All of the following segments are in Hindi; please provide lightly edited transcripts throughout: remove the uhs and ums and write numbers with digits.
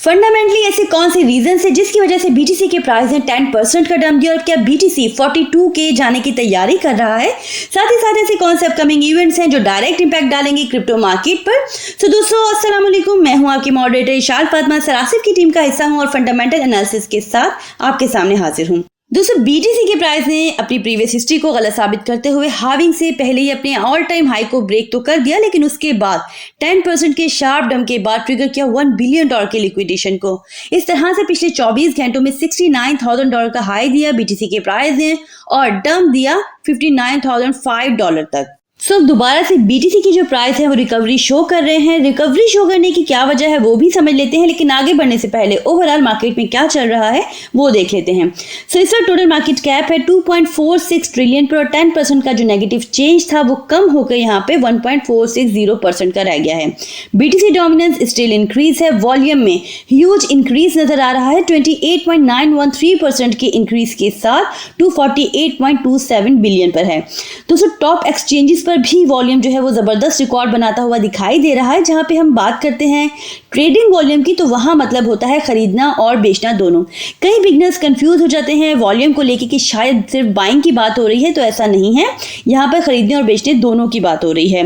फंडामेंटली ऐसे कौन से रीजन है जिसकी वजह से बीटीसी के प्राइस ने 10% का डंप दिया और क्या बीटीसी 42 के जाने की तैयारी कर रहा है। साथ ही साथ ऐसे कौन से अपकमिंग इवेंट्स हैं जो डायरेक्ट इंपैक्ट डालेंगे क्रिप्टो मार्केट पर। तो दोस्तों अस्सलाम वालेकुम, मैं हूं आपकी मॉडरेटर इशाल फातिमा, सरासिफ की टीम का हिस्सा हूं और फंडामेंटल एनालिसिस के साथ आपके सामने हाजिर हूं। दोस्तों बीटीसी के प्राइस ने अपनी प्रीवियस हिस्ट्री को गलत साबित करते हुए हाविंग से पहले ही अपने ऑल टाइम हाई को ब्रेक तो कर दिया, लेकिन उसके बाद 10% के शार्प डंप के बाद ट्रिगर किया $1 बिलियन के लिक्विडेशन को। इस तरह से पिछले 24 घंटों में $69,000 का हाई दिया बीटीसी के प्राइस ने और डंप दिया $59,005 तक। दोबारा से बीटीसी की जो प्राइस है वो रिकवरी शो कर रहे हैं। रिकवरी शो करने की क्या वजह है वो भी समझ लेते हैं, लेकिन आगे बढ़ने से पहले ओवरऑल मार्केट में क्या चल रहा है वो देख लेते हैं। इस वक्त टोटल मार्केट कैप है 2.46 ट्रिलियन पर और 10% का जो नेगेटिव चेंज था वो कम होकर यहाँ पे 1.460% का रह गया है। बीटीसी डोमिनेंस स्टिल इंक्रीज है, वॉल्यूम में ह्यूज इंक्रीज नजर आ रहा है। 28.913% के इंक्रीज के साथ 248.27 बिलियन पर है। दोस्तों टॉप एक्सचेंजेस भी वॉल्यूम जो है वो जबरदस्त रिकॉर्ड बनाता हुआ दिखाई दे रहा है। जहां पे हम बात करते हैं ट्रेडिंग वॉल्यूम की, तो वहां मतलब होता है खरीदना और बेचना दोनों। कई बिगनर्स कंफ्यूज हो जाते हैं वॉल्यूम को लेके कि शायद सिर्फ बाइंग की बात हो रही है, तो ऐसा नहीं है। यहां पर खरीदने और बेचने दोनों की बात हो रही है।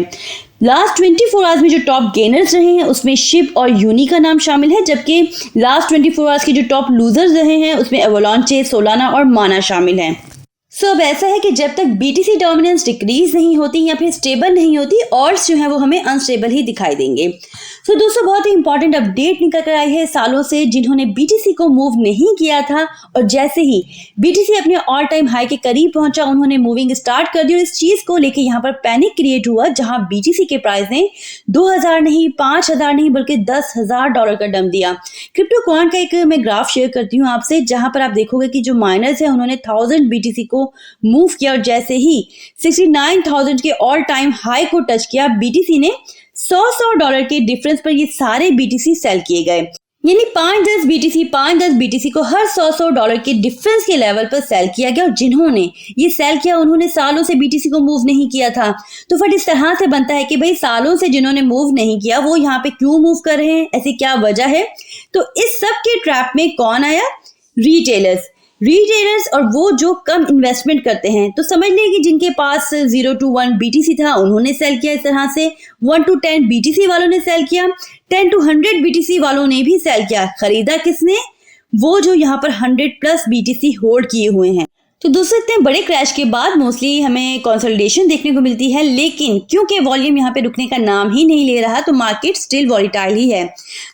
लास्ट 24 आवर्स में जो टॉप गेनर्स रहे हैं उसमें शिप और यूनी का नाम शामिल है, जबकि लास्ट 24 आवर्स के जो टॉप लूजर्स रहे हैं उसमें एवलांचे, सोलाना और माना शामिल हैं। अब ऐसा है कि जब तक बीटीसी डोमिनेंस डिक्रीज नहीं होती या फिर स्टेबल नहीं होती, ऑल्ट्स जो है वो हमें अनस्टेबल ही दिखाई देंगे। दोस्तों बहुत ही इंपॉर्टेंट अपडेट निकल कर आई है सालों से जिन्होंने बीटीसी को मूव नहीं किया था, और जैसे ही बीटीसी अपने ऑल टाइम हाई के करीब पहुंचा उन्होंने मूविंग स्टार्ट कर दी। और इस चीज को लेके यहाँ पर पैनिक क्रिएट हुआ, जहां बीटीसी के प्राइस ने 2000 नहीं, 5000 नहीं, बल्कि $10,000 का डंप दिया। क्रिप्टो कॉइन का एक मैं ग्राफ शेयर करती हूँ आपसे, जहां पर आप देखोगे कि जो माइनर्स है उन्होंने 1000 बीटीसी को मूव किया और जैसे ही 69,000 के ऑल टाइम हाई को टच किया, बीटीसी ने $100 के डिफरेंस पर ये सारे बीटीसी सेल किए गए। यानी 5-10 बीटीसी को हर $100 के डिफरेंस के लेवल पर सेल किया गया। और जिन्होंने ये सेल किया उन्होंने सालों से बीटीसी को मूव नहीं किया था। तो फिर इस तरह से बनता है कि भाई सालों से जिन्होंने मूव नहीं किया वो यहाँ पे क्यों मूव कर रहे हैं, ऐसी क्या वजह है। तो इस सब के ट्रैप में कौन आया? रिटेलर्स और वो जो कम इन्वेस्टमेंट करते हैं। तो समझ लें कि जिनके पास 0 to 1 बीटीसी था उन्होंने सेल किया। इस तरह से 1 to 10 बीटीसी वालों ने सेल किया, 10 to 100 बीटीसी वालों ने भी सेल किया। खरीदा किसने? वो जो यहाँ पर 100+ बीटीसी होल्ड किए हुए हैं। तो दोस्तों इतने बड़े क्रैश के बाद मोस्टली हमें कंसोलिडेशन देखने को मिलती है, लेकिन क्योंकि वॉल्यूम यहाँ पे रुकने का नाम ही नहीं ले रहा तो मार्केट स्टिल वॉलेटाइल ही है।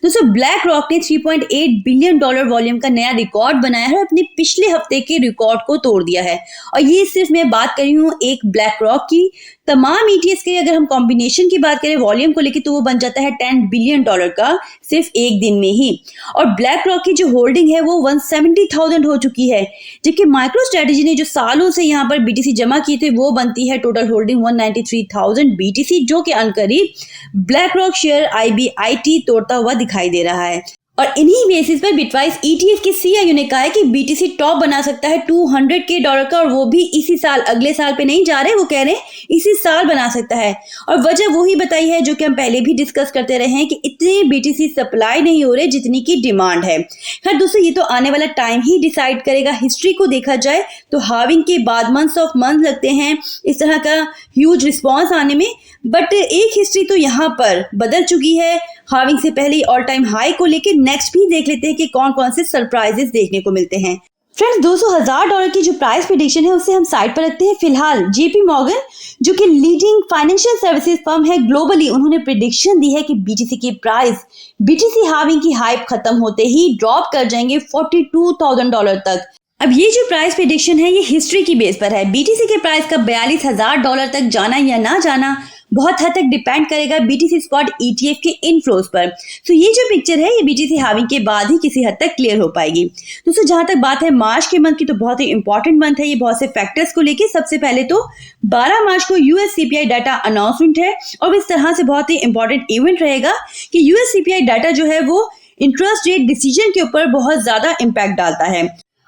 दोस्तों ब्लैक रॉक ने $3.8 बिलियन वॉल्यूम का नया रिकॉर्ड बनाया है, अपने पिछले हफ्ते के रिकॉर्ड को तोड़ दिया है। और ये सिर्फ मैं बात कर रही हूँ एक ब्लैक रॉक की। तमाम ईटीएफ के अगर हम कॉम्बिनेशन की बात करें वॉल्यूम को लेकर तो वो बन जाता है $10 बिलियन का सिर्फ एक दिन में ही। और ब्लैक रॉक की जो होल्डिंग है वो 170,000 हो चुकी है, जबकि माइक्रो स्ट्रेटजी ने जो सालों से यहाँ पर बीटीसी जमा किए थे वो बनती है टोटल होल्डिंग 193,000 बीटीसी, जो कि अनकरीब ब्लैक रॉक शेयर IBIT तोड़ता हुआ दिखाई दे रहा है। और इन्हीं बेसिस पर बिटवाइस ETF के CIO ने कहा है कि बीटीसी टॉप बना सकता है $200 का, और वो भी इसी साल, अगले साल पे नहीं जा रहे, वो कह रहे हैं इसी साल बना सकता है। और वजह वो ही बताई है जो कि हम पहले भी डिस्कस करते रहे हैं कि इतने बीटीसी सप्लाई नहीं हो रहे जितनी की डिमांड है। खैर दोस्तों ये तो आने वाला टाइम ही डिसाइड करेगा। हिस्ट्री को देखा जाए तो हाविंग के बाद मंथ्स ऑफ मंथ लगते हैं इस तरह का ह्यूज रिस्पॉन्स आने में, बट एक हिस्ट्री तो यहाँ पर बदल चुकी है हाविंग से पहले ऑल टाइम हाई को लेकर। नेक्स्ट भी देख लेते हैं कि कौन कौन से सरप्राइजेस देखने को मिलते हैं। फ्रेंड्स $200,000 की जो प्राइस प्रेडिक्शन है उसे हम साइड पर रखते हैं। फिलहाल JP Morgan जो कि लीडिंग फाइनेंशियल सर्विसेज फर्म है ग्लोबली, उन्होंने प्रेडिक्शन दी है कि बीटीसी की प्राइस बीटीसी हाविंग की हाइप खत्म होते ही ड्रॉप कर जाएंगे $42,000 तक। अब ये जो प्राइस प्रेडिक्शन है ये हिस्ट्री की बेस पर है। बीटीसी के प्राइस का $42,000 तक जाना या ना जाना बहुत हद तक डिपेंड करेगा बीटीसी स्पॉट ETF के इनफ्लोज पर। तो ये जो पिक्चर है ये बीटीसी हाविंग के बाद ही किसी हद तक क्लियर हो पाएगी। दोस्तों जहां तक बात है मार्च के मंथ की, तो बहुत ही इंपॉर्टेंट मंथ है ये बहुत से फैक्टर्स को लेके। सबसे पहले तो 12 मार्च को US CPI डाटा अनाउंसमेंट है, और इस तरह से बहुत ही इंपॉर्टेंट इवेंट रहेगा कि US CPI डाटा जो है वो इंटरेस्ट रेट डिसीजन के ऊपर बहुत ज्यादा इम्पैक्ट डालता है।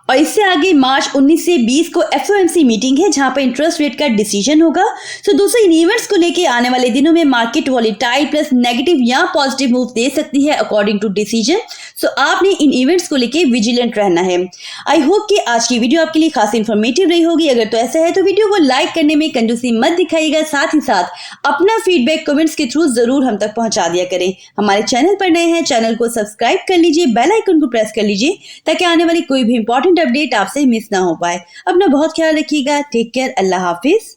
और इससे आगे मार्च 19 से 20 को FOMC मीटिंग है जहां पर इंटरेस्ट रेट का डिसीजन होगा। सो दोस्तों, इन इवेंट्स को लेके आने वाले दिनों में मार्केट वॉलेटाइल प्लस नेगेटिव या पॉजिटिव मूव दे सकती है अकॉर्डिंग टू डिसीजन। सो आपने इन इवेंट्स को लेके विजिलेंट रहना है। आई होप कि आज की वीडियो आपके लिए खास इन्फॉर्मेटिव रही होगी। अगर तो ऐसा है तो वीडियो को लाइक करने में कंजूसी मत दिखाइएगा, साथ ही साथ अपना फीडबैक कमेंट्स के थ्रू जरूर हम तक पहुंचा दिया करें। हमारे चैनल पर नए हैं, चैनल को सब्सक्राइब कर लीजिए, बेल आइकन को प्रेस कर लीजिए ताकि आने वाली कोई भी इंपॉर्टेंट अपडेट आपसे मिस ना हो पाए। अपना बहुत ख्याल रखिएगा। Take care. अल्लाह हाफिज।